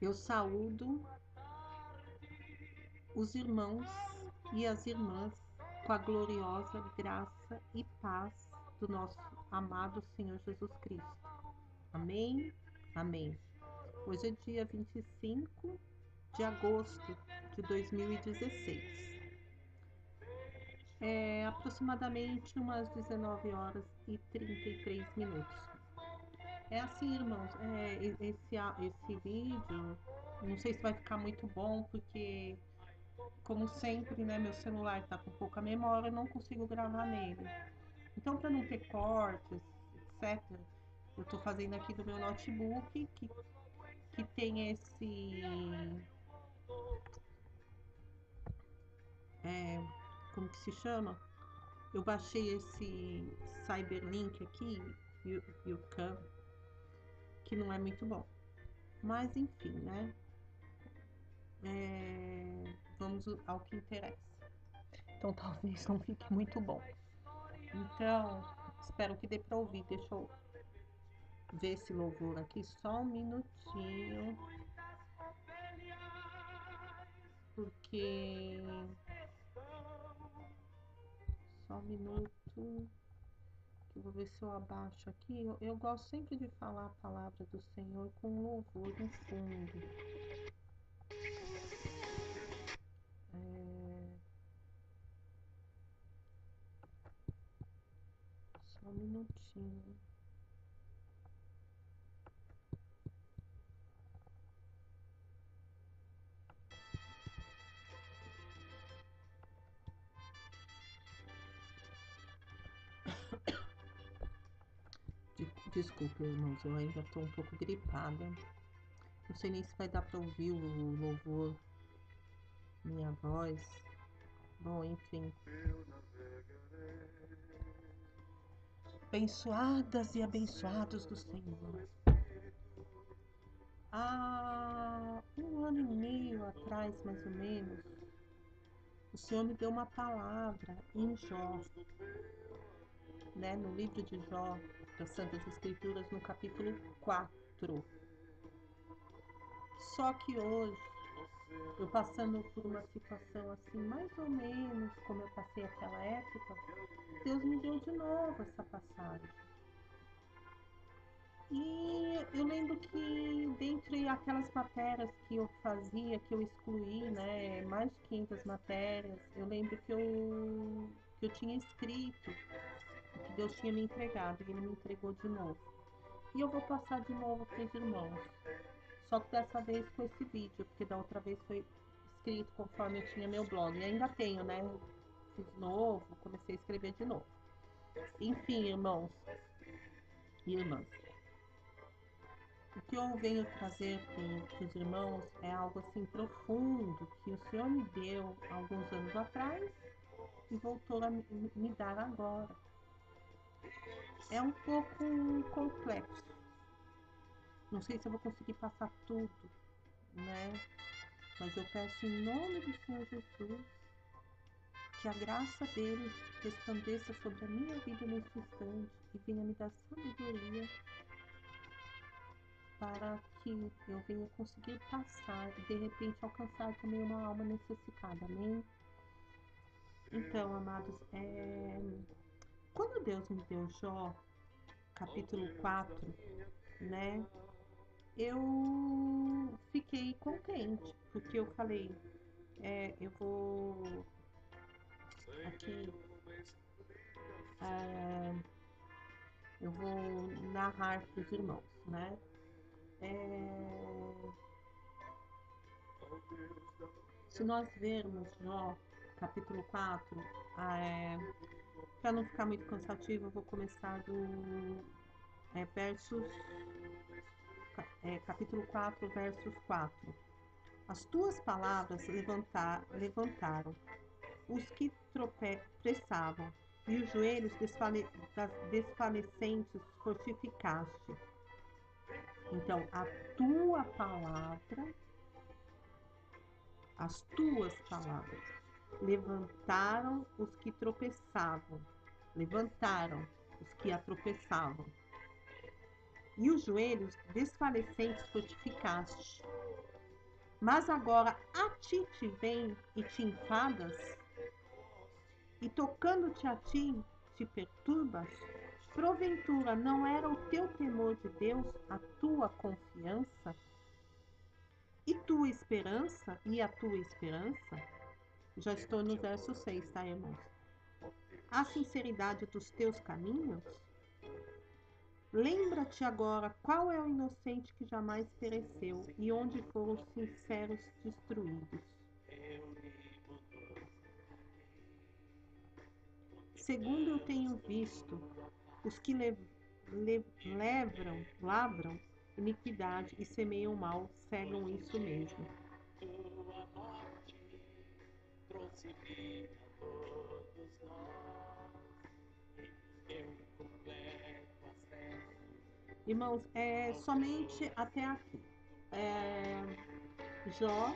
Eu saúdo os irmãos e as irmãs com a gloriosa graça e paz do nosso amado Senhor Jesus Cristo. Amém? Amém. Hoje é dia 25 de agosto de 2016. É aproximadamente umas 19 horas e 33 minutos. É assim, irmãos, esse vídeo, não sei se vai ficar muito bom, porque, como sempre, né, meu celular está com pouca memória, eu não consigo gravar nele. Então, para não ter cortes, etc., eu estou fazendo aqui do meu notebook, que tem como que se chama? Eu baixei esse Cyberlink aqui, e o Cam, que não é muito bom. Mas, enfim, né? Vamos ao que interessa. Então talvez não fique muito bom. Então, espero que dê para ouvir. Deixa eu ver esse louvor aqui só um minutinho. Porque. Só um minuto. Que eu vou ver se eu abaixo aqui. Eu gosto sempre de falar a palavra do Senhor com louvor no fundo. Só um minutinho. Desculpa, irmãos, eu ainda estou um pouco gripada. Não sei nem se vai dar para ouvir o louvor, minha voz. Bom, enfim. Abençoadas e abençoados do Senhor. Há um ano e meio atrás, mais ou menos, o Senhor me deu uma palavra em Jó, né, no livro de Jó, das Santas Escrituras, no capítulo 4. Só que hoje, eu passando por uma situação assim, mais ou menos como eu passei aquela época, Deus me deu de novo essa passagem. E eu lembro que dentre aquelas matérias que eu fazia, que eu excluí, né, mais de 500 matérias, eu lembro que eu tinha escrito, que Deus tinha me entregado, e Ele me entregou de novo. E eu vou passar de novo para os irmãos, só que dessa vez com esse vídeo, porque da outra vez foi escrito conforme eu tinha meu blog, e ainda tenho, né, fiz novo, comecei a escrever de novo. Enfim, irmãos e irmãs, o que eu venho trazer para os irmãos é algo assim profundo que o Senhor me deu alguns anos atrás e voltou a me dar agora. É um pouco complexo. Não sei se eu vou conseguir passar tudo, né? Mas eu peço em nome do Senhor Jesus que a graça dele resplandeça sobre a minha vida nesse instante e venha me dar sabedoria para que eu venha conseguir passar e de repente alcançar também uma alma necessitada, amém? Então, amados, quando Deus me deu Jó, capítulo 4, né, eu fiquei contente, porque eu falei, eu vou aqui, é, eu vou narrar para os irmãos, né? Se nós vermos Jó, capítulo 4, para não ficar muito cansativo, eu vou começar do capítulo 4, versos 4. As tuas palavras levantaram os que tropeçavam, e os joelhos desfalecentes fortificaste. Então, as tuas palavras levantaram os que tropeçavam, levantaram os que a tropeçavam, e os joelhos desfalecentes fortificaste. Mas agora a ti te vem e te enfadas, e tocando-te a ti te perturbas? Porventura não era o teu temor de Deus a tua confiança? E a tua esperança? Já estou no verso 6, tá, irmãos? A sinceridade dos teus caminhos? Lembra-te agora qual é o inocente que jamais pereceu e onde foram os sinceros destruídos. Segundo eu tenho visto, os que lavram iniquidade e semeiam mal, cegam isso mesmo. Irmãos, somente até aqui. É, Jó,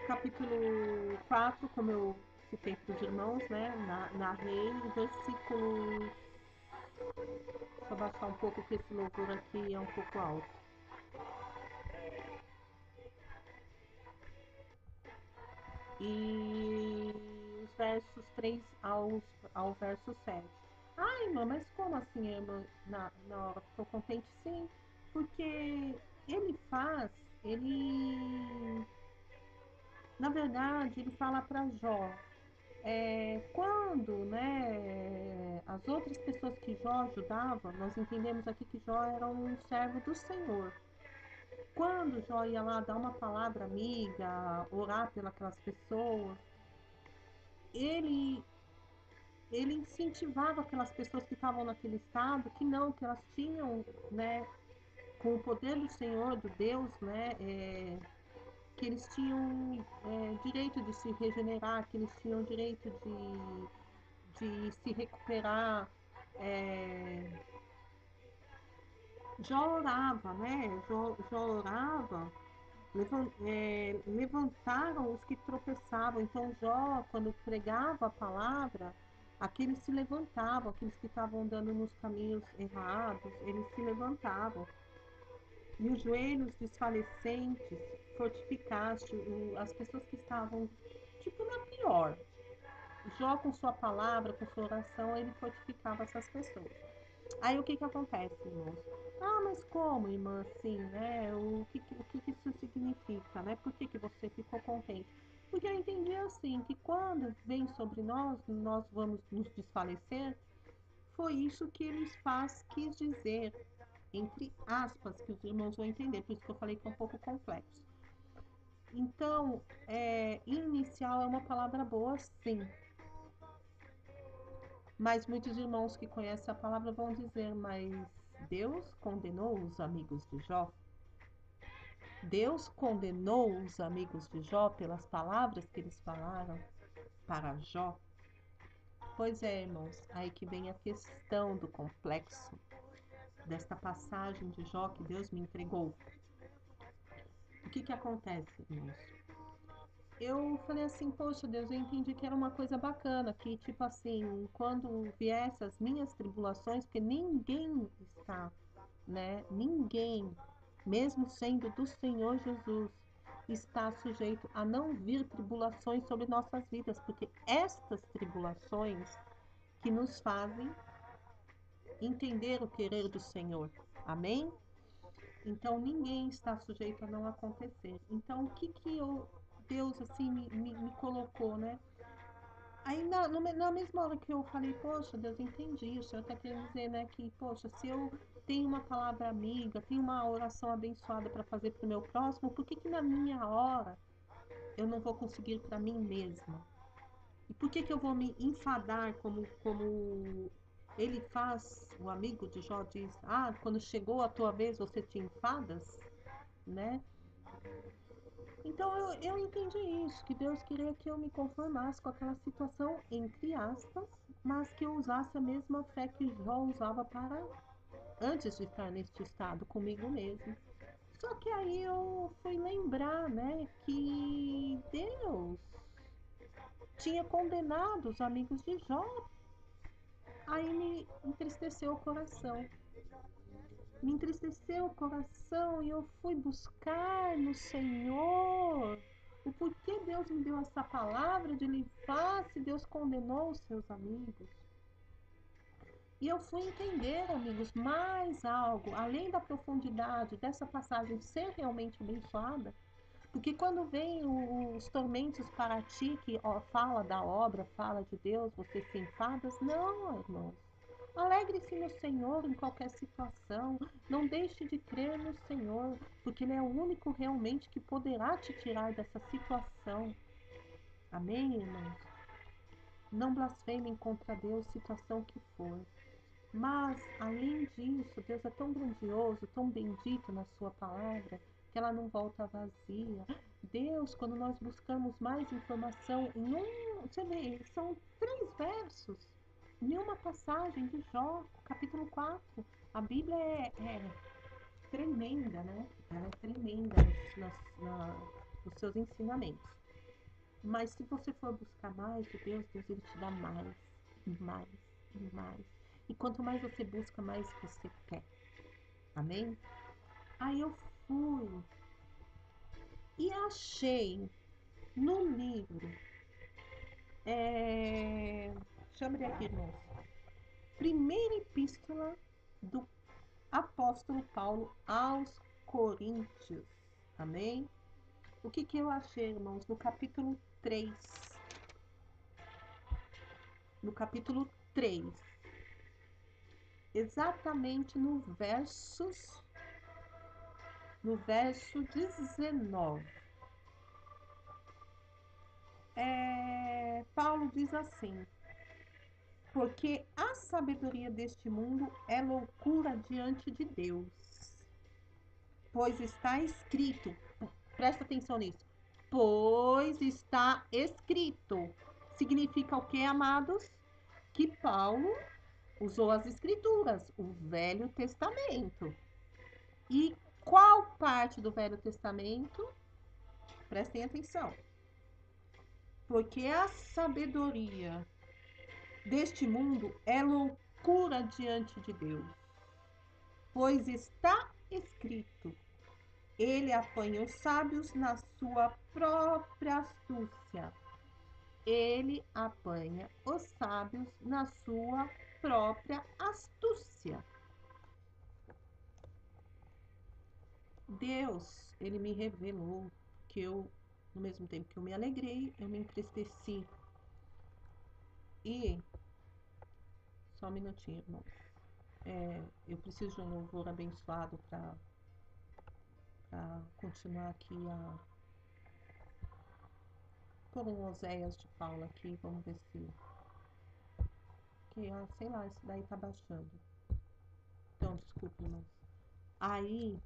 capítulo 4, como eu citei para os irmãos, né? Narrei, versículo. Deixa eu baixar um pouco, que esse louvor aqui é um pouco alto. E os versos 3 ao verso 7. Ai, irmã, mas como assim, irmã? Na hora ficou contente? Sim, porque ele faz, ele. Na verdade, ele fala para Jó. Quando, né, as outras pessoas que Jó ajudava, nós entendemos aqui que Jó era um servo do Senhor. Quando Jó ia lá dar uma palavra amiga, orar pelas pessoas, ele ele incentivava aquelas pessoas que estavam naquele estado, que não, que elas tinham, né, com o poder do Senhor, do Deus, né, que eles tinham direito de se regenerar, que eles tinham direito de se recuperar. É, Jó orava, né? Jó orava, levantaram os que tropeçavam. Então Jó, quando pregava a palavra, aqueles se levantavam, aqueles que estavam andando nos caminhos errados, eles se levantavam. E os joelhos desfalecentes fortificaste as pessoas que estavam, tipo, na pior. Jó, com sua palavra, com sua oração, ele fortificava essas pessoas. Aí o que que acontece, irmãos? Ah, mas como, irmã, assim, né? O que isso significa, né? Por que que você ficou contente? Porque eu entendi assim, que quando vem sobre nós, nós vamos nos desfalecer. Foi isso que quis dizer, entre aspas, que os irmãos vão entender, por isso que eu falei que é um pouco complexo. Então, inicial é uma palavra boa, sim. Mas muitos irmãos que conhecem a palavra vão dizer, mas Deus condenou os amigos de Jó? Deus condenou os amigos de Jó pelas palavras que eles falaram para Jó? Pois é, irmãos, aí que vem a questão do complexo desta passagem de Jó que Deus me entregou. O que que acontece, irmãos? Eu falei assim, poxa, Deus, eu entendi que era uma coisa bacana, que tipo assim, quando viessem as minhas tribulações, porque ninguém está, né? Ninguém, mesmo sendo do Senhor Jesus, está sujeito a não vir tribulações sobre nossas vidas, porque estas tribulações que nos fazem entender o querer do Senhor. Amém? Então ninguém está sujeito a não acontecer. Então o que que Deus assim me colocou, né? Aí na mesma hora que eu falei, poxa, Deus, entendi, o Senhor está querendo dizer, né, que, poxa, se eu tenho uma palavra amiga, tenho uma oração abençoada para fazer para o meu próximo, por que que na minha hora eu não vou conseguir para mim mesma? E por que que eu vou me enfadar como ele faz, o amigo de Jó diz, ah, quando chegou a tua vez você te enfadas, né? Então eu entendi isso, que Deus queria que eu me conformasse com aquela situação, entre aspas, mas que eu usasse a mesma fé que Jó usava para antes de estar neste estado comigo mesmo. Só que aí eu fui lembrar, né, que Deus tinha condenado os amigos de Jó. Aí me entristeceu o coração. me entristeceu o coração e eu fui buscar no Senhor o porquê Deus me deu essa palavra de livrar se Deus condenou os seus amigos. E eu fui entender, amigos, mais algo, além da profundidade dessa passagem ser realmente abençoada, porque quando vem os tormentos para ti, que ó, fala da obra, fala de Deus, você se enfadas, não, irmãos. Alegre-se no Senhor em qualquer situação. Não deixe de crer no Senhor, porque Ele é o único realmente que poderá te tirar dessa situação. Amém, irmãos? Não blasfemem contra Deus, situação que for. Mas, além disso, Deus é tão grandioso, tão bendito na sua palavra, que ela não volta vazia. Deus, quando nós buscamos mais informação, você vê, são 3 versos, em uma passagem de Jó, capítulo 4. A Bíblia é tremenda, né? Ela é tremenda nos seus ensinamentos. Mas se você for buscar mais de Deus, Deus ele te dá mais, e mais, e mais. E quanto mais você busca, mais você quer. Amém? Aí eu fui e achei no livro, deixa eu abrir aqui, irmãos. Primeira epístola do apóstolo Paulo aos Coríntios. Amém? O que eu achei, irmãos? No capítulo 3. No capítulo 3. Exatamente no verso 19. Paulo diz assim: porque a sabedoria deste mundo é loucura diante de Deus, pois está escrito, presta atenção nisso, pois está escrito, significa o que, amados? Que Paulo usou as escrituras, o Velho Testamento. E qual parte do Velho Testamento? Prestem atenção. Porque a sabedoria deste mundo é loucura diante de Deus. Pois está escrito, ele apanha os sábios na sua própria astúcia. Ele apanha os sábios na sua própria astúcia. Deus, ele me revelou que eu, no mesmo tempo que eu me alegrei, eu me entristeci. E, só um minutinho, irmão. Eu preciso de um louvor abençoado para continuar aqui por um Oséias de Paula aqui, vamos ver se... Que, sei lá, isso daí tá baixando. Então, desculpa, irmãos. Aí,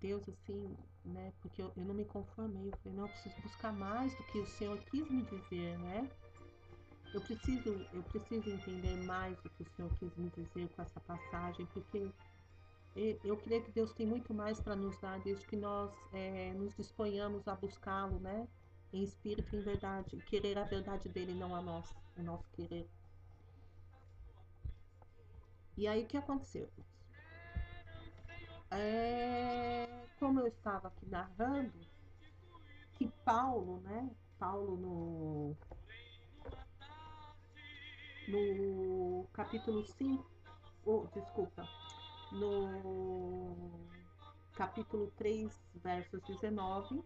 Deus, assim, né, porque eu não me conformei, eu falei, não, eu preciso buscar mais do que o Senhor quis me dizer, né? Eu preciso entender mais do que o Senhor quis me dizer com essa passagem, porque eu creio que Deus tem muito mais para nos dar, desde que nós nos disponhamos a buscá-lo, né? Em espírito e em verdade, querer a verdade dele, não a nós, o nosso querer. E aí o que aconteceu? Como eu estava aqui narrando, que Paulo, né? Paulo no capítulo 5, desculpa, no capítulo 3, versos 19,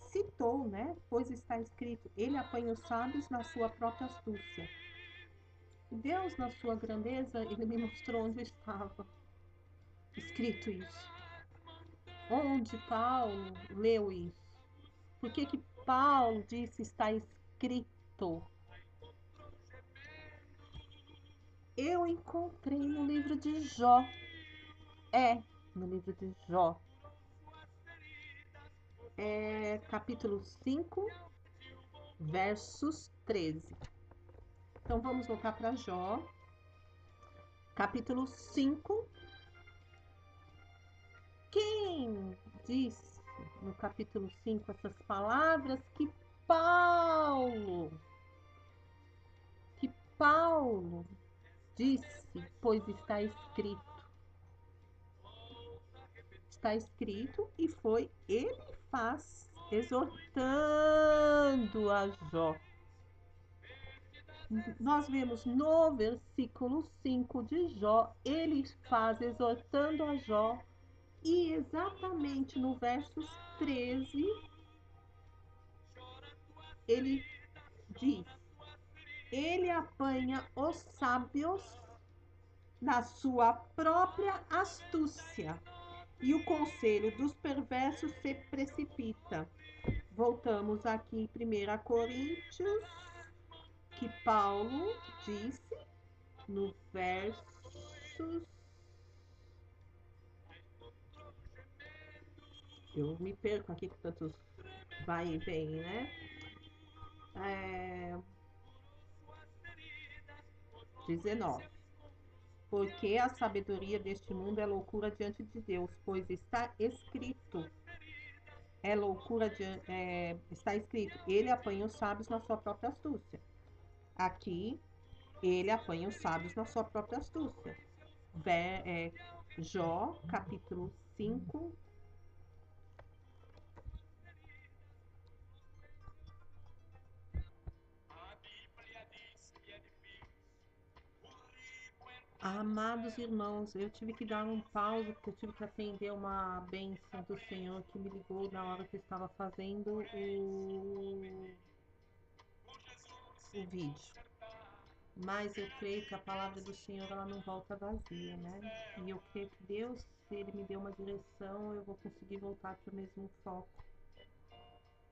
citou, né? Pois está escrito, ele apanha os sábios na sua própria astúcia. Deus, na sua grandeza, ele me mostrou onde eu estava escrito isso. Onde Paulo leu isso? Por que Paulo disse está escrito? Eu encontrei no livro de Jó. No livro de Jó. Capítulo 5, versos 13. Então vamos voltar para Jó. Capítulo 5. Quem disse no capítulo 5 essas palavras que Paulo Disse, pois está escrito, e foi Elifaz exortando a Jó. Nós vemos no versículo 5 de Jó, Elifaz exortando a Jó, e exatamente no versos 13, ele diz: ele apanha os sábios na sua própria astúcia, e o conselho dos perversos se precipita. Voltamos aqui em 1 Coríntios, que Paulo disse no versos. Eu me perco aqui com tantos vai e vem, né? 19. Porque a sabedoria deste mundo é loucura diante de Deus, pois está escrito. Está escrito, ele apanha os sábios na sua própria astúcia. Aqui, ele apanha os sábios na sua própria astúcia. Jó, capítulo 5. Amados irmãos, eu tive que dar um pause, porque eu tive que atender uma bênção do Senhor que me ligou na hora que eu estava fazendo o vídeo. Mas eu creio que a palavra do Senhor, ela não volta vazia, né? E eu creio que Deus, se Ele me deu uma direção, eu vou conseguir voltar para o mesmo foco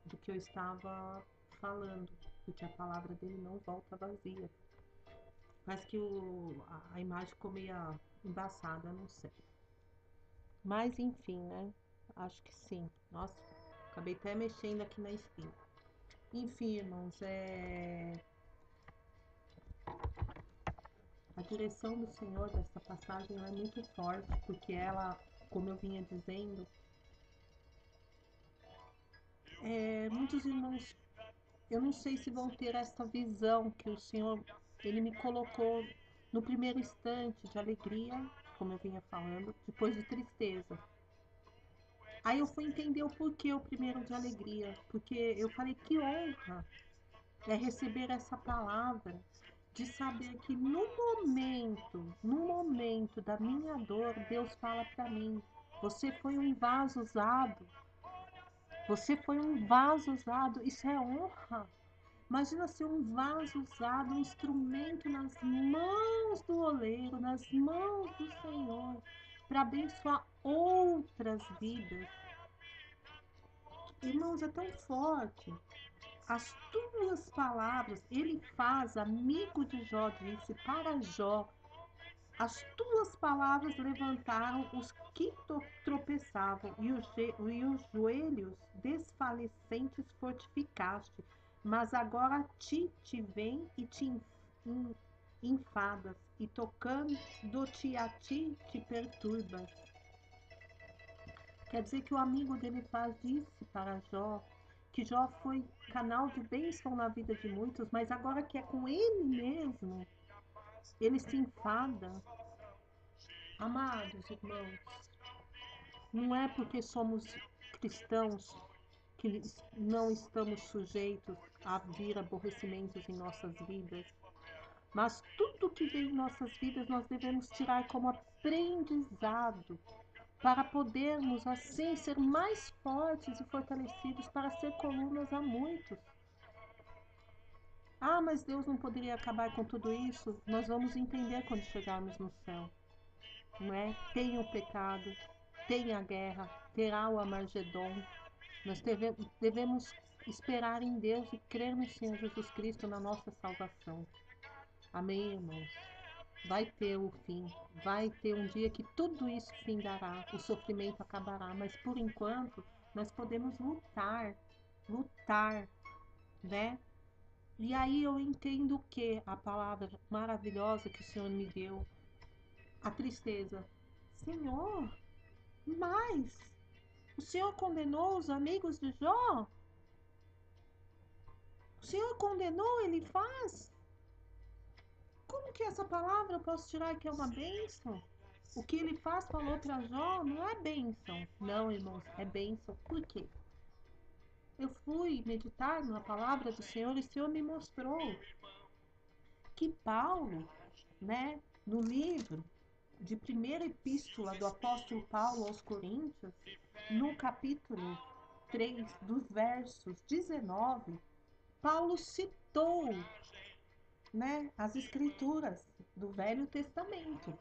do que eu estava falando, porque a palavra dele não volta vazia. Mas que a imagem ficou meio embaçada, não sei. Mas enfim, né? Acho que sim. Nossa, acabei até mexendo aqui na espinha. Enfim, irmãos, a direção do Senhor dessa passagem é muito forte, porque ela, como eu vinha dizendo, muitos irmãos, eu não sei se vão ter essa visão que o Senhor, Ele me colocou no primeiro instante de alegria, como eu vinha falando, depois de tristeza. Aí eu fui entender o porquê o primeiro de alegria, porque eu falei que honra é receber essa palavra, de saber que no momento da minha dor, Deus fala para mim: você foi um vaso usado, você foi um vaso usado, isso é honra. Imagina ser um vaso usado, um instrumento nas mãos do oleiro, nas mãos do Senhor, para abençoar outras vidas. Irmãos, é tão forte. As tuas palavras, ele faz, amigo de Jó, disse para Jó: as tuas palavras levantaram os que tropeçavam, e os joelhos desfalecentes fortificaste. Mas agora te vem e te enfadas, e tocando-te a ti te perturbas. Quer dizer que o amigo dele disse para Jó que Jó foi canal de bênção na vida de muitos, mas agora que é com ele mesmo, ele se enfada. Amados irmãos, não é porque somos cristãos que não estamos sujeitos a vir aborrecimentos em nossas vidas, mas tudo que vem em nossas vidas nós devemos tirar como aprendizado para podermos assim ser mais fortes e fortalecidos para ser colunas a muitos. Ah, mas Deus não poderia acabar com tudo isso? Nós vamos entender quando chegarmos no céu, não é? Tem o pecado, tem a guerra, terá o Armagedon. Nós devemos esperar em Deus e crer no Senhor Jesus Cristo na nossa salvação. Amém, irmãos? Vai ter o fim, vai ter um dia que tudo isso findará, o sofrimento acabará, mas por enquanto nós podemos lutar, né? E aí eu entendo que a palavra maravilhosa que o Senhor me deu, a tristeza. Senhor, mas o Senhor condenou os amigos de Jó? O Senhor condenou Elifaz? como que essa palavra eu posso tirar que é uma bênção? O que ele faz, falou para Jó, não é bênção. Não, irmãos, é bênção. Por quê? Eu fui meditar na palavra do Senhor e o Senhor me mostrou que Paulo, né, no livro de primeira epístola do apóstolo Paulo aos Coríntios, no capítulo 3, dos versos 19, Paulo citou, né, as escrituras do Velho Testamento.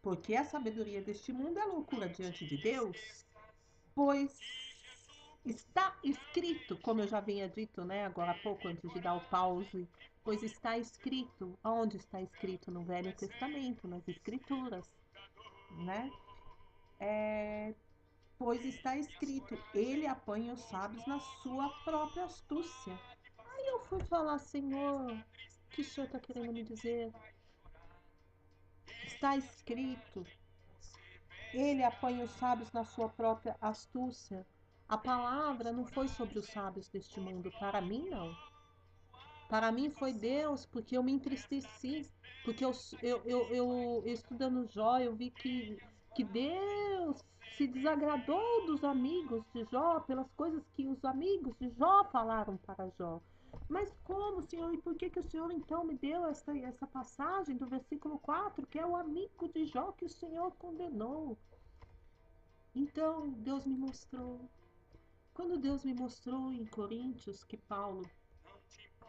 Porque a sabedoria deste mundo é loucura diante de Deus, pois está escrito, como eu já havia dito, né, agora há pouco, antes de dar o pause, pois está escrito, onde está escrito? No Velho Testamento, nas Escrituras, né? Pois está escrito, ele apanha os sábios na sua própria astúcia. Aí eu fui falar, Senhor, o que o Senhor está querendo me dizer? Está escrito, ele apanha os sábios na sua própria astúcia. A palavra não foi sobre os sábios deste mundo, para mim não. Para mim foi Deus, porque eu me entristeci, porque eu estudando Jó, eu vi que Deus se desagradou dos amigos de Jó, pelas coisas que os amigos de Jó falaram para Jó. Mas como, Senhor, e por que o Senhor então me deu essa passagem do versículo 4, que é o amigo de Jó que o Senhor condenou? Então, Deus me mostrou. Quando Deus me mostrou em Coríntios que Paulo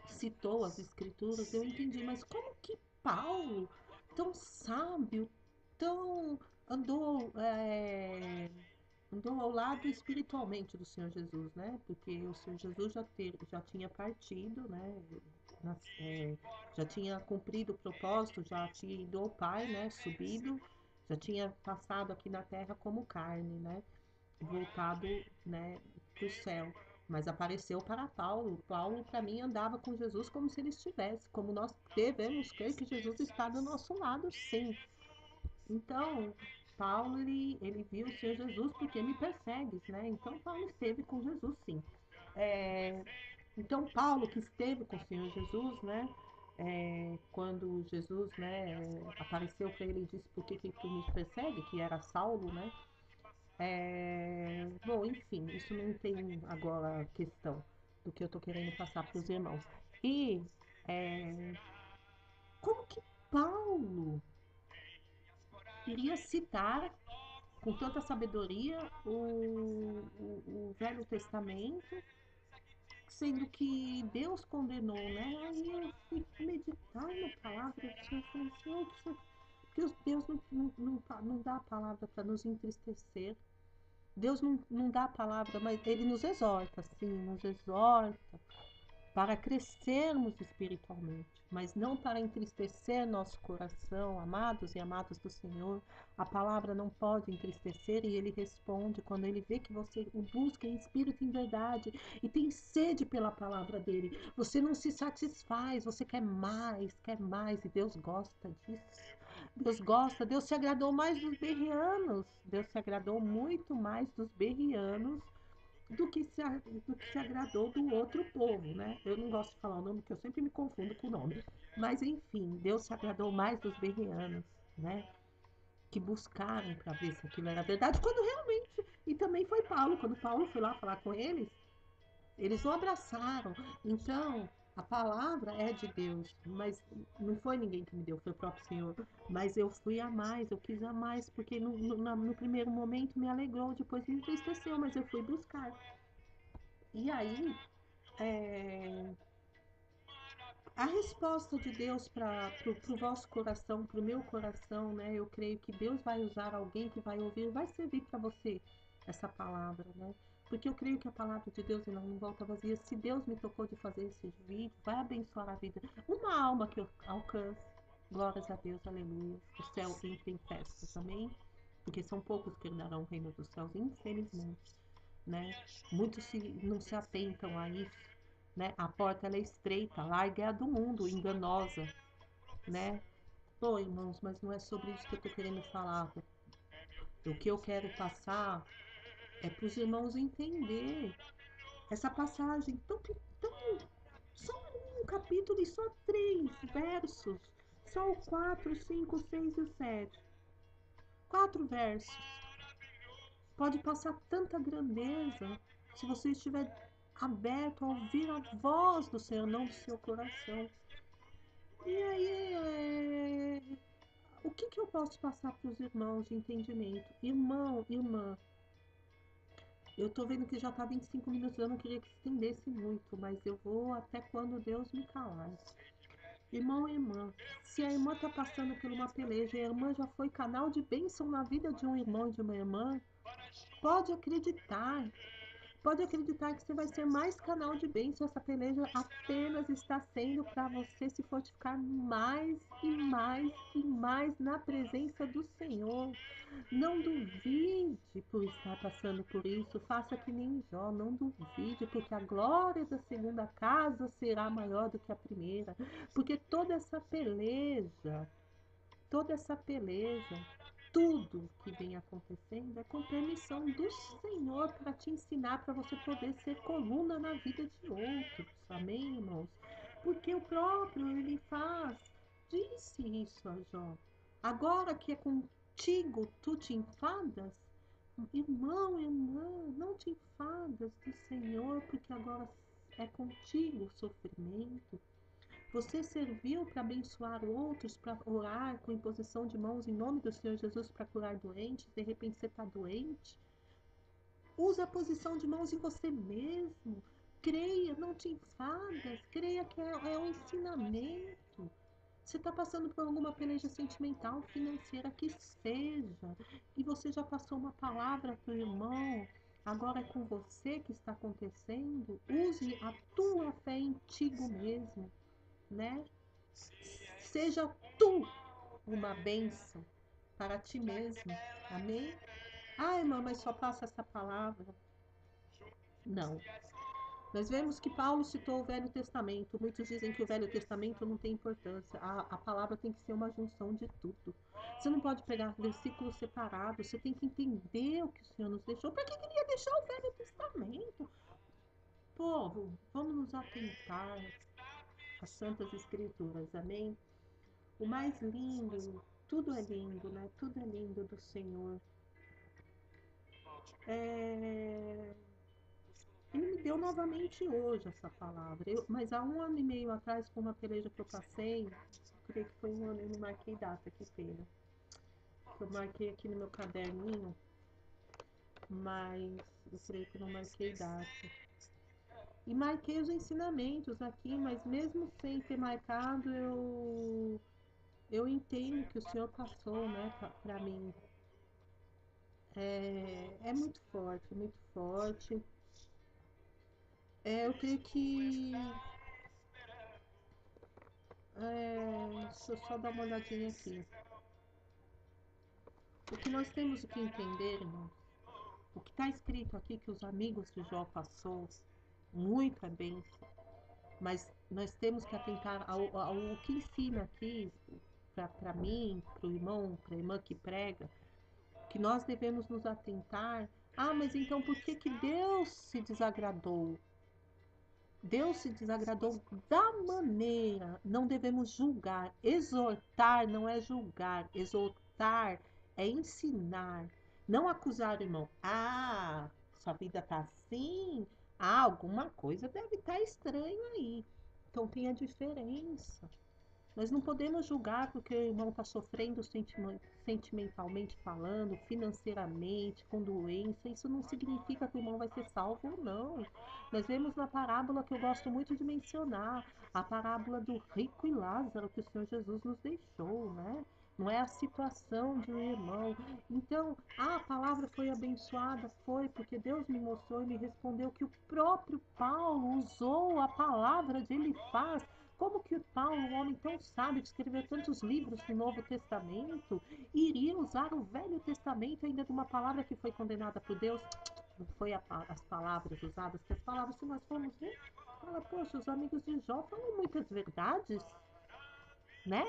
citou as escrituras, eu entendi, mas como que Paulo, tão sábio, tão andou, andou ao lado espiritualmente do Senhor Jesus, né? Porque o Senhor Jesus já tinha partido, né? Já tinha cumprido o propósito, já tinha ido ao Pai, né? Subido, já tinha passado aqui na terra como carne, né? Voltado, né, para o céu. Mas apareceu para Paulo. Paulo, para mim, andava com Jesus como se ele estivesse. Como nós devemos crer que Jesus está do nosso lado, sim. Então, Paulo, ele viu o Senhor Jesus porque me persegues, né? Então, Paulo esteve com Jesus, sim. É, então, Paulo, que esteve com o Senhor Jesus, né? Quando Jesus, né, apareceu para ele e disse: Por que tu me persegue? Que era Saulo, né? Bom, enfim, isso não tem agora questão do que eu tô querendo passar para os irmãos. E é, como que Paulo iria citar com tanta sabedoria o Velho Testamento, sendo que Deus condenou, né? Aí eu fui meditar na palavra do Senhor e falei, Senhor, porque Deus não dá a palavra para nos entristecer. Deus não dá a palavra, mas Ele nos exorta, sim, nos exorta para crescermos espiritualmente, mas não para entristecer nosso coração, amados e amadas do Senhor. A palavra não pode entristecer e Ele responde quando Ele vê que você o busca em espírito e em verdade e tem sede pela palavra dEle. Você não se satisfaz, você quer mais e Deus gosta disso. Deus gosta, Deus se agradou mais dos berrianos, Deus se agradou muito mais dos berrianos do que se agradou do outro povo, né? Eu não gosto de falar o nome, porque eu sempre me confundo com o nome. Mas enfim, Deus se agradou mais dos berrianos, né? Que buscaram para ver se aquilo era verdade, quando realmente. E também foi Paulo, quando Paulo foi lá falar com eles, eles o abraçaram. Então, a palavra é de Deus, mas não foi ninguém que me deu, foi o próprio Senhor. Mas eu fui a mais, eu quis a mais, porque no primeiro momento me alegrou, depois me entristeceu, mas eu fui buscar. E aí, é, a resposta de Deus para o vosso coração, para o meu coração, né? Eu creio que Deus vai usar alguém que vai ouvir, vai servir para você essa palavra, né? Porque eu creio que a palavra de Deus ela não volta vazia. Se Deus me tocou de fazer esse vídeo, vai abençoar a vida. Uma alma que eu alcance. Glórias a Deus, aleluia. O céu entra em festas, amém? Porque são poucos que herdarão o reino dos céus, infelizmente, né? Muitos não se atentam a isso, né? A porta ela é estreita, larga é a do mundo, enganosa, né? Pô, irmãos, mas não é sobre isso que eu tô querendo falar. O que eu quero passar é para os irmãos entender essa passagem tão só um capítulo e só 3 versos Só o 4, 5, 6 e o 7. 4 versos. Pode passar tanta grandeza se você estiver aberto a ouvir a voz do Senhor, não do seu coração. E aí, o que eu posso passar para os irmãos de entendimento? Irmão, irmã, eu tô vendo que já tá 25 minutos, eu não queria que estendesse muito, mas eu vou até quando Deus me calar. Irmão e irmã, se a irmã tá passando por uma peleja e a irmã já foi canal de bênção na vida de um irmão e de uma irmã, pode acreditar. Pode acreditar que você vai ser mais canal de bênção. Essa peleja apenas está sendo para você se fortificar mais e mais e mais na presença do Senhor. Não duvide por estar passando por isso. Faça que nem Jó. Não duvide, porque a glória da segunda casa será maior do que a primeira. Porque toda essa peleja, tudo que vem acontecendo é com permissão do Senhor para te ensinar, para você poder ser coluna na vida de outros. Amém, irmãos? Porque o próprio disse isso a Jó. Agora que é contigo, tu te enfadas? Irmão, irmã, não te enfadas do Senhor, porque agora é contigo o sofrimento. Você serviu para abençoar outros, para orar com imposição de mãos em nome do Senhor Jesus para curar doentes. De repente você está doente. Usa a posição de mãos em você mesmo. Creia, não te enfadas. Creia que é um ensinamento. Você está passando por alguma peleja sentimental, financeira, que seja, e você já passou uma palavra para o irmão, agora é com você que está acontecendo. Use a tua fé em ti mesmo, né? Seja tu uma bênção para ti mesmo. Amém? Ah, irmã, mas só passa essa palavra. Não. Nós vemos que Paulo citou o Velho Testamento. Muitos dizem que o Velho Testamento não tem importância. A palavra tem que ser uma junção de tudo. Você não pode pegar versículos separados. Você tem que entender o que o Senhor nos deixou. Para que queria deixar o Velho Testamento? Povo, vamos nos atentar às Santas Escrituras. Amém? O mais lindo, tudo é lindo, né? Tudo é lindo do Senhor. Ele me deu novamente hoje essa palavra. Mas há 1 ano e meio atrás, com uma peleja que eu passei, creio que foi 1 ano, eu não marquei data, que pena. Eu marquei aqui no meu caderninho, mas eu creio que eu não marquei data. E marquei os ensinamentos aqui, mas mesmo sem ter marcado, eu entendo que o Senhor passou, né, para mim. É muito forte, muito forte. Eu creio que. Deixa eu só dar uma olhadinha aqui. O que nós temos que entender, irmão, o que está escrito aqui que os amigos de Jó passou, muita bênção, mas nós temos que atentar ao que ensina aqui para mim, para o irmão, para a irmã que prega, que nós devemos nos atentar. Ah, mas então por que Deus se desagradou? Deus se desagradou da maneira, não devemos julgar. Exortar não é julgar, exortar é ensinar, não acusar o irmão. Ah, sua vida tá assim? Ah, alguma coisa deve estar estranho aí. Então tem a diferença. Nós não podemos julgar porque o irmão está sofrendo sentimentalmente falando, financeiramente, com doença. Isso não significa que o irmão vai ser salvo ou não. Nós vemos na parábola que eu gosto muito de mencionar, a parábola do rico e Lázaro que o Senhor Jesus nos deixou, né? Não é a situação de um irmão. Então, a palavra foi abençoada, foi porque Deus me mostrou e me respondeu que o próprio Paulo usou a palavra de Elifaz. Como que Paulo, um homem tão sábio, que escreveu tantos livros no Novo Testamento, iria usar o Velho Testamento ainda de uma palavra que foi condenada por Deus? Não foi as palavras usadas, que as palavras, se nós formos ver, fala, poxa, os amigos de Jó falam muitas verdades, né?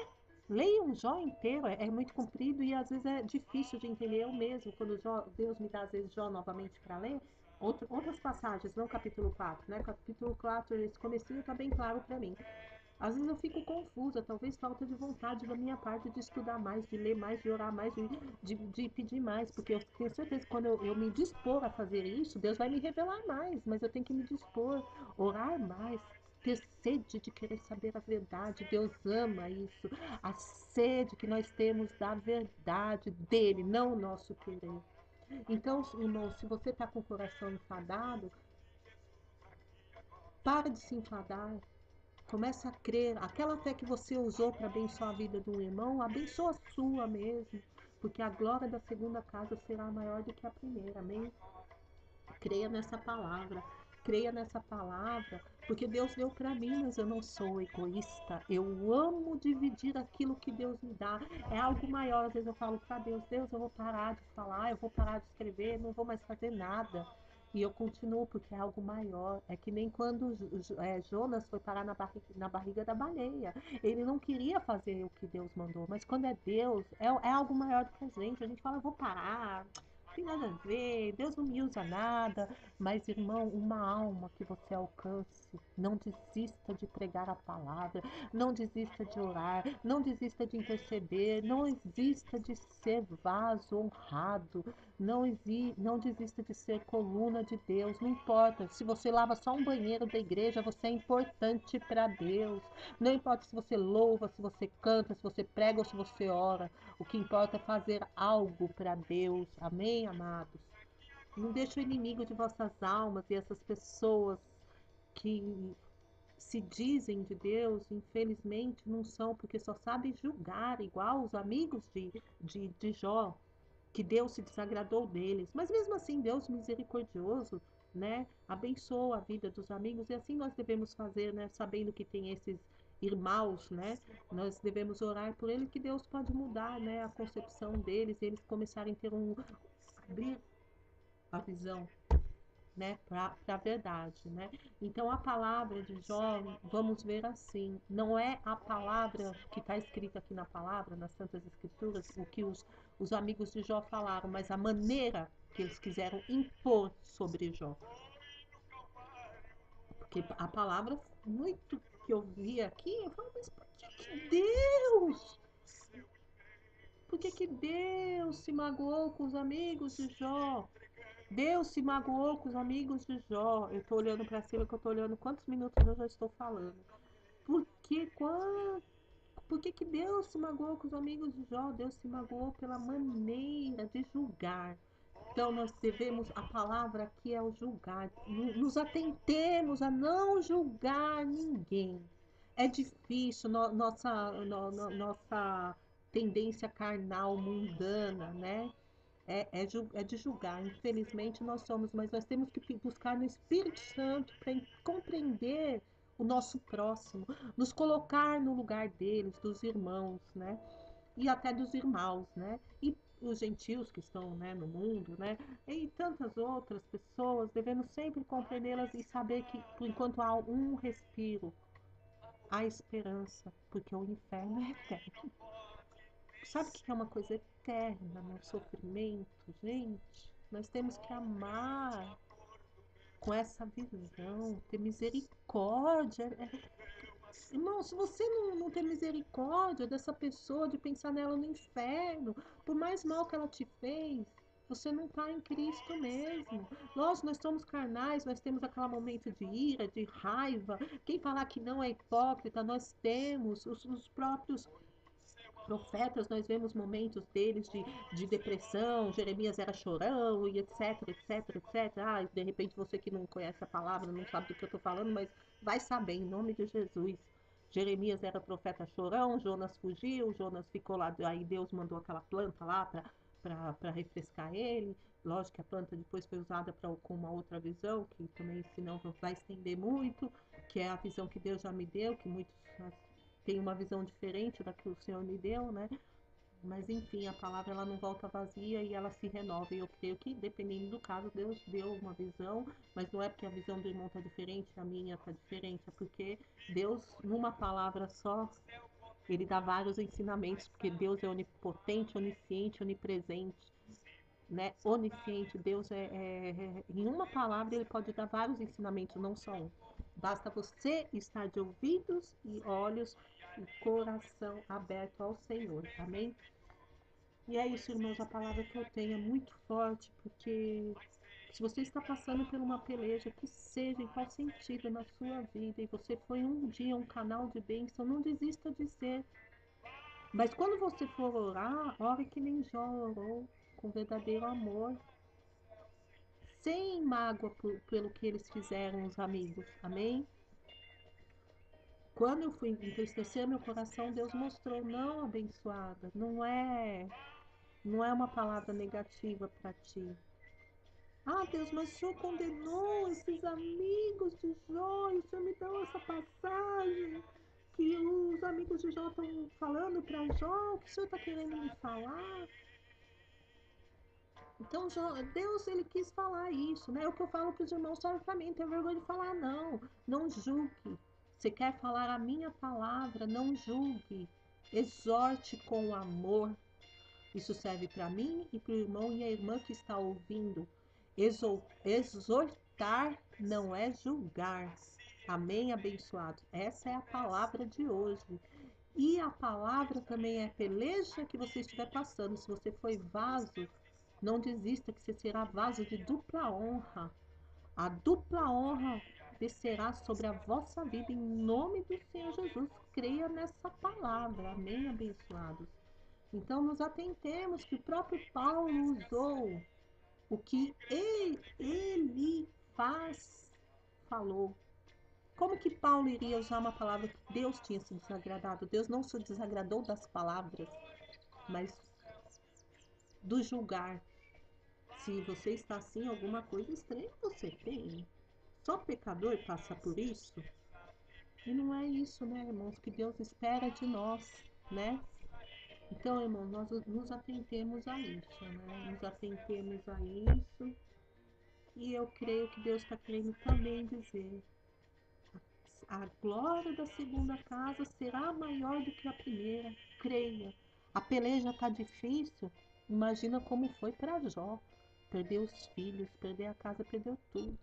Leiam Jó inteiro, é muito comprido e às vezes é difícil de entender. Eu mesmo, quando Deus me dá às vezes Jó novamente para ler, outras passagens, não capítulo 4, né? Capítulo 4, esse comecinho está bem claro para mim. Às vezes eu fico confusa, talvez falta de vontade da minha parte de estudar mais, de ler mais, de orar mais, de pedir mais, porque eu tenho certeza que quando eu me dispor a fazer isso, Deus vai me revelar mais, mas eu tenho que me dispor, orar mais, ter sede de querer saber a verdade. Deus ama isso, a sede que nós temos da verdade dele, não o nosso querer. Então, irmão, se você está com o coração enfadado, para de se enfadar. Começa a crer. Aquela fé que você usou para abençoar a vida de um irmão, abençoa a sua mesmo. Porque a glória da segunda casa será maior do que a primeira. Amém? Creia nessa palavra. Creia nessa palavra. Porque Deus deu para mim, mas eu não sou egoísta. Eu amo dividir aquilo que Deus me dá. É algo maior. Às vezes eu falo para Deus: Deus, eu vou parar de falar, eu vou parar de escrever, não vou mais fazer nada. E eu continuo porque é algo maior. É que nem quando Jonas foi parar na barriga da baleia. Ele não queria fazer o que Deus mandou, mas quando é Deus, é algo maior do que a gente. A gente fala, vou parar, não tem nada a ver, Deus não me usa nada. Mas, irmão, uma alma que você alcance, não desista de pregar a palavra, não desista de orar, não desista de interceder, não desista de ser vaso honrado, não desista de ser coluna de Deus. Não importa se você lava só um banheiro da igreja, você é importante para Deus. Não importa se você louva, se você canta, se você prega ou se você ora. O que importa é fazer algo para Deus. Amém, amados? Não deixe o inimigo de vossas almas e essas pessoas que se dizem de Deus, infelizmente não são, porque só sabem julgar, igual os amigos de Jó, que Deus se desagradou deles. Mas mesmo assim, Deus misericordioso, né, abençoa a vida dos amigos e assim nós devemos fazer, né, sabendo que tem esses irmãos, né, nós devemos orar por eles que Deus pode mudar, né, a concepção deles, eles começarem a ter abrir a visão, né, para a verdade, né? Então a palavra de Jó, vamos ver assim, não é a palavra que está escrita aqui na palavra, nas Santas Escrituras, o que os amigos de Jó falaram, mas a maneira que eles quiseram impor sobre Jó. Porque a palavra, muito que eu vi aqui, eu falo, mas por que Deus? Por que Deus se magoou com os amigos de Jó? Deus se magoou com os amigos de Jó. Eu estou olhando para cima, que eu estou olhando quantos minutos eu já estou falando. Por que, por que Deus se magoou com os amigos de Jó? Deus se magoou pela maneira de julgar. Então nós devemos, a palavra aqui é o julgar. Nos atentemos a não julgar ninguém. É difícil, nossa tendência carnal, mundana, né? É de julgar. Infelizmente nós somos, mas nós temos que buscar no Espírito Santo para compreender o nosso próximo, nos colocar no lugar deles, dos irmãos, né? E até dos irmãos, né? E os gentios que estão, né, no mundo, né? E tantas outras pessoas, devemos sempre compreendê-las e saber que, por enquanto há um respiro, há esperança, porque o inferno é eterno. Sabe o que é uma coisa eterna no sofrimento, gente? Nós temos que amar com essa visão, ter misericórdia. Irmão, se você não ter misericórdia dessa pessoa, de pensar nela no inferno, por mais mal que ela te fez, você não está em Cristo mesmo. Nós somos carnais, nós temos aquele momento de ira, de raiva. Quem falar que não é hipócrita, nós temos os próprios profetas, nós vemos momentos deles de depressão, Jeremias era chorão e etc, etc, etc. Ah, de repente você que não conhece a palavra, não sabe do que eu estou falando, mas vai saber, em nome de Jesus. Jeremias era profeta chorão, Jonas fugiu, Jonas ficou lá, aí Deus mandou aquela planta lá para refrescar ele. Lógico que a planta depois foi usada com uma outra visão, que também senão vai estender muito, que é a visão que Deus já me deu, que muitos tem uma visão diferente da que o Senhor me deu, né? Mas enfim, a palavra ela não volta vazia e ela se renova. E eu creio que, dependendo do caso, Deus deu uma visão, mas não é porque a visão do irmão está diferente, a minha está diferente, é porque Deus, numa palavra só, ele dá vários ensinamentos, porque Deus é onipotente, onisciente, onipresente, né? Onisciente, Deus em uma palavra ele pode dar vários ensinamentos, não só um. Basta você estar de ouvidos e olhos e coração aberto ao Senhor. Amém? E é isso, irmãos, a palavra que eu tenho é muito forte, porque se você está passando por uma peleja, que seja em qual sentido na sua vida, e você foi um dia um canal de bênção, não desista de ser. Mas quando você for orar, ore que nem Jó orou, com verdadeiro amor, sem mágoa pelo que eles fizeram, os amigos. Amém? Quando eu fui entristecer meu coração, Deus mostrou, não, abençoada, não é uma palavra negativa para ti. Ah, Deus, mas o Senhor condenou esses amigos de Jó, e o Senhor me deu essa passagem que os amigos de Jó estão falando para Jó, o que o Senhor está querendo me falar? Então, Deus, ele quis falar isso, né? O que eu falo para os irmãos serve para mim, não tem vergonha de falar, não. Não julgue. Você quer falar a minha palavra, não julgue. Exorte com amor. Isso serve para mim e para o irmão e a irmã que está ouvindo. Exortar não é julgar. Amém, abençoado? Essa é a palavra de hoje. E a palavra também é peleja que você estiver passando. Se você foi vaso, não desista que você será vaso de dupla honra. A dupla honra descerá sobre a vossa vida em nome do Senhor Jesus. Creia nessa palavra. Amém, abençoados? Então, nos atentemos que o próprio Paulo usou o que ele falou. Como que Paulo iria usar uma palavra que Deus tinha se desagradado? Deus não se desagradou das palavras, mas do julgar. Se você está assim, alguma coisa estranha você tem. Só pecador passa por isso? E não é isso, né, irmãos, que Deus espera de nós, né? Então, irmãos, nós nos atentemos a isso, né? Nos atentemos a isso. E eu creio que Deus está querendo também dizer: a glória da segunda casa será maior do que a primeira. Creia. A peleja está difícil. Imagina como foi para Jó. Perdeu os filhos, perder a casa, perdeu tudo.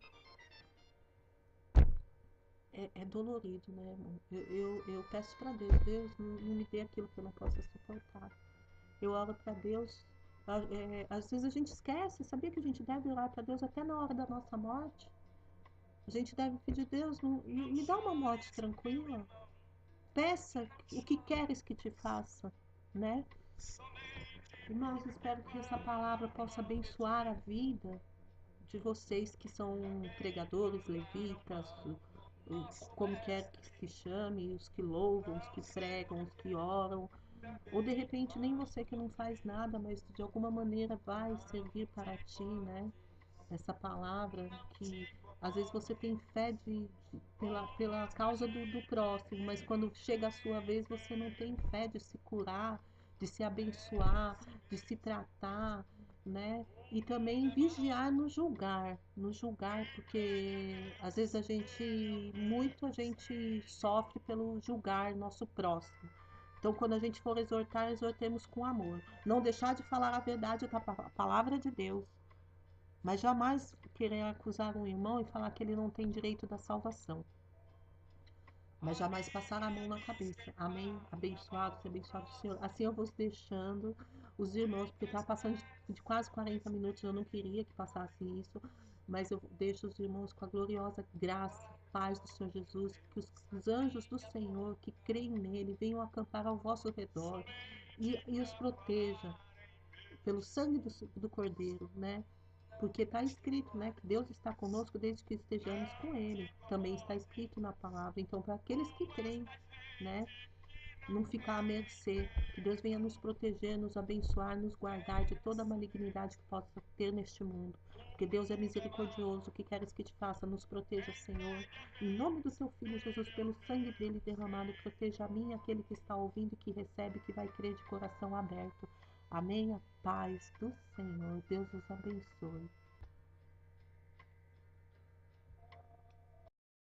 É dolorido, né, irmão? Eu peço para Deus, Deus, não me dê aquilo que eu não possa suportar. Eu oro para Deus. Às vezes a gente esquece, sabia que a gente deve orar para Deus até na hora da nossa morte? A gente deve pedir, Deus, me dá uma morte tranquila. Peça o que queres que te faça, né? Irmãos, espero que essa palavra possa abençoar a vida de vocês que são pregadores, levitas, como quer que se chame, os que louvam, os que pregam, os que oram, ou de repente nem você que não faz nada, mas de alguma maneira vai servir para ti, né? Essa palavra que às vezes você tem fé pela causa do próximo, mas quando chega a sua vez você não tem fé de se curar, de se abençoar, de se tratar, né? E também vigiar no julgar, porque às vezes a gente sofre pelo julgar nosso próximo. Então, quando a gente for exortar, exortemos com amor. Não deixar de falar a verdade da palavra de Deus, mas jamais querer acusar um irmão e falar que ele não tem direito da salvação. Mas jamais passar a mão na cabeça. Amém? Abençoados e abençoados do Senhor. Assim eu vou deixando os irmãos, porque está passando de quase 40 minutos, eu não queria que passasse isso, mas eu deixo os irmãos com a gloriosa graça, paz do Senhor Jesus, que os anjos do Senhor que creem nele venham acampar ao vosso redor e os proteja pelo sangue do Cordeiro, né? Porque está escrito, né, que Deus está conosco desde que estejamos com Ele. Também está escrito na palavra. Então, para aqueles que creem, né, não ficar à mercê, que Deus venha nos proteger, nos abençoar, nos guardar de toda a malignidade que possa ter neste mundo. Porque Deus é misericordioso, o que queres que te faça? Nos proteja, Senhor. Em nome do teu Filho Jesus, pelo sangue dele derramado, proteja a mim, aquele que está ouvindo, que recebe, que vai crer de coração aberto. Amém? A paz do Senhor. Deus os abençoe.